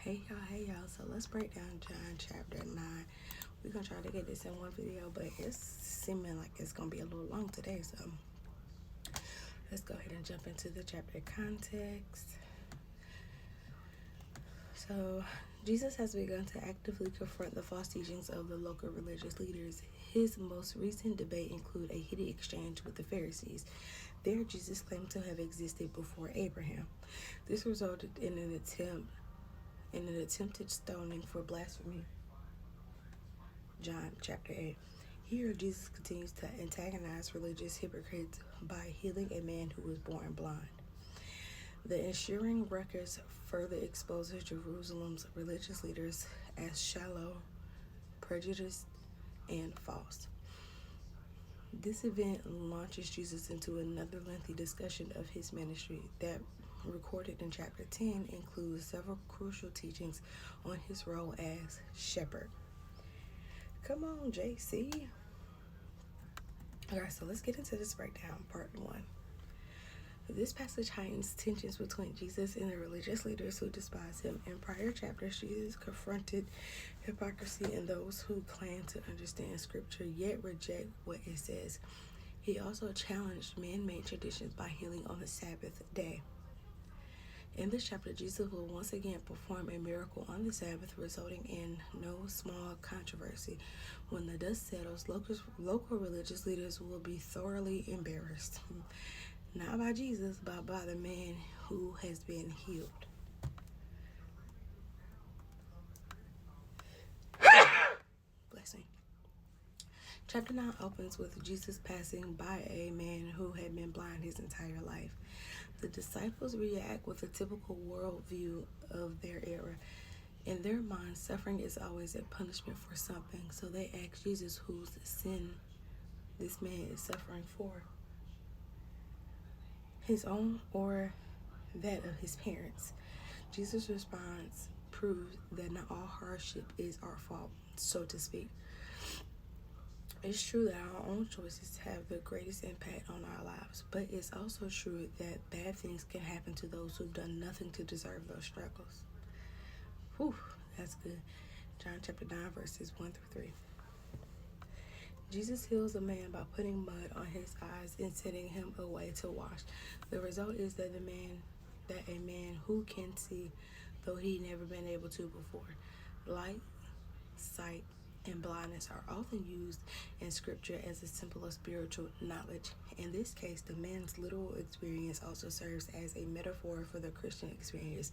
Hey y'all. So let's break down John chapter 9. We're gonna try to get this in one video, but it's seeming like it's gonna be a little long today. So let's go ahead and jump into the chapter context. So Jesus has begun to actively confront the false teachings of the local religious leaders. His most recent debate included a heated exchange with the Pharisees. There, Jesus claimed to have existed before Abraham. This resulted in an attempted stoning for blasphemy. John chapter 8. Here, Jesus continues to antagonize religious hypocrites by healing a man who was born blind. The ensuing ruckus further exposes Jerusalem's religious leaders as shallow, prejudiced, and false. This event launches Jesus into another lengthy discussion of his ministry that, recorded in chapter 10, includes several crucial teachings on his role as shepherd. Come on, JC. Alright, so let's get into this breakdown, part 1. This passage heightens tensions between Jesus and the religious leaders who despise him. In prior chapters, Jesus confronted hypocrisy in those who claim to understand Scripture yet reject what it says. He also challenged man-made traditions by healing on the Sabbath day. In this chapter, Jesus will once again perform a miracle on the Sabbath, resulting in no small controversy. When the dust settles, local religious leaders will be thoroughly embarrassed. Not by Jesus, but by the man who has been healed. Blessing. Chapter 9 opens with Jesus passing by a man who had been blind his entire life. The disciples react with a typical worldview of their era. In their minds, suffering is always a punishment for something, so they ask Jesus whose sin this man is suffering for. His own or that of his parents. Jesus' response proves that not all hardship is our fault, so to speak. It's true that our own choices have the greatest impact on our lives, but it's also true that bad things can happen to those who've done nothing to deserve those struggles. Whew, that's good. John chapter 9, verses 1 through 3. Jesus heals a man by putting mud on his eyes and sending him away to wash. The result is that a man who can see, though he never been able to before. Light, sight, and blindness are often used in Scripture as a symbol of spiritual knowledge. In this case, the man's literal experience also serves as a metaphor for the Christian experience.